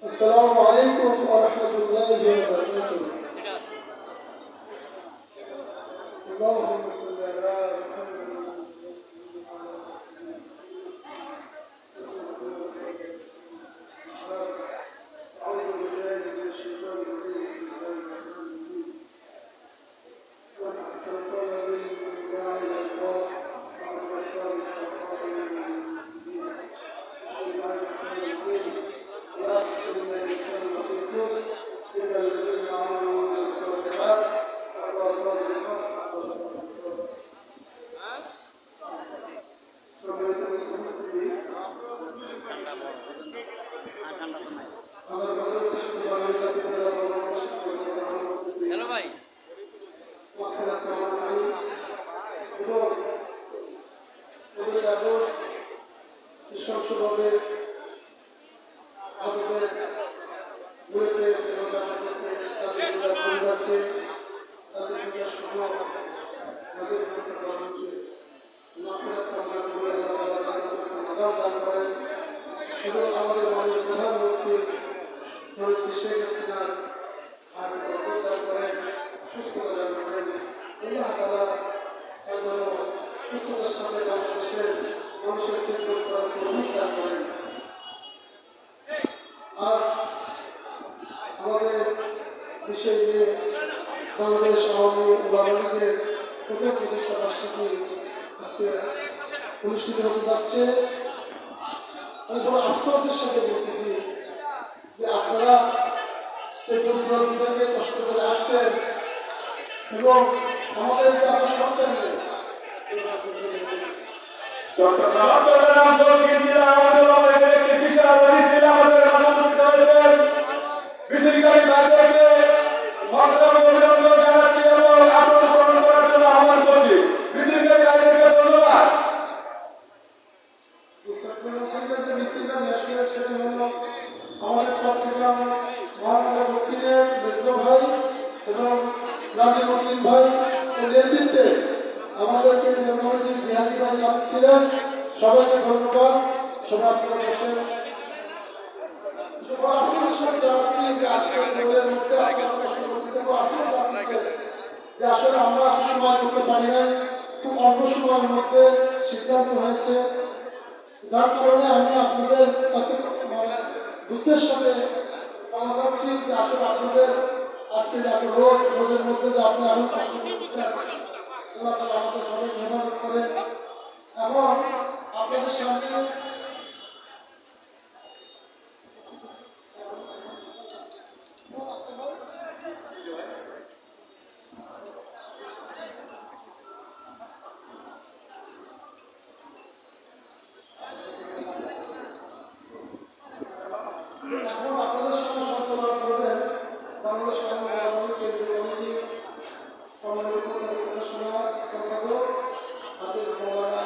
السلام عليكم ورحمة الله وبركاته. اللهم صل على محمد. أعوذ بالله من الشيطان الرجيم. بسم الله الرحمن الرحيم. وأحسن طلب من داعي إلى الله وعمل صالح وقائم بالدين. بسم الله الرحمن الرحيم. لا تحرم الإنسان وقيته إلا الذين آمنوا بالصالحات وأصحاب الحق. Hello ভাই সংসদে আমাদের বুয়েটে তাদের পরিবারকে তাদের এবং আমাদের মাননীয় প্রধানমন্ত্রী শেখ হাসিনার দান করেন, সুস্থতা দান করেন। আল্লাহ তাআলা সুস্থতার সাথে বাংলাদেশের মানুষের খেদমত করার তৌফিক দান করেন। আর আমাদের বিষয় নিয়ে বাংলাদেশ আওয়ামী ওলামা লীগের প্রথম প্রতিষ্ঠা বার্ষিকী আজকে অনুষ্ঠিত হতে যাচ্ছে। আমি বড় আশ্চর্যের সাথে বলতেছি যে আপনারা সেই দূর থেকে কষ্ট করে আসতেন এবং আমাদের যে আমরা সন্তান নেই আমাদের চট্টগ্রাম মহানগর দক্ষিণের মেজবা ভাই এবং নাজিমউদ্দিন ভাই এর নেতৃত্বে আমাদেরকে কমিটির জিহাদি ভাই সাথে ছিলেন। সবাইকে ধন্যবাদ। সবাই আপনারা বসেন। যে আসলে আমরা সময় করতে পারি না, খুব অল্প সময়ের মধ্যে সিদ্ধান্ত হয়েছে, যার কারণে আমি আপনাদের কাছে দুঃখের সাথে জানা যাচ্ছি যে আসলে আপনাদের আজকের এত রোদের মধ্যে যে আপনি এমন কষ্ট করতেছেন, আল্লাহ তাআলা আমাদের সবাই হেফাজত করেন। এবং আপনাদের সামনে এখন আপনাদের সামনে সঞ্চালনা করবেন বাংলাদেশ আওয়ামী লীগ কেন্দ্রীয় কমিটি সম্মানিত প্রধান সম্পাদক হাফেজ মাওলানা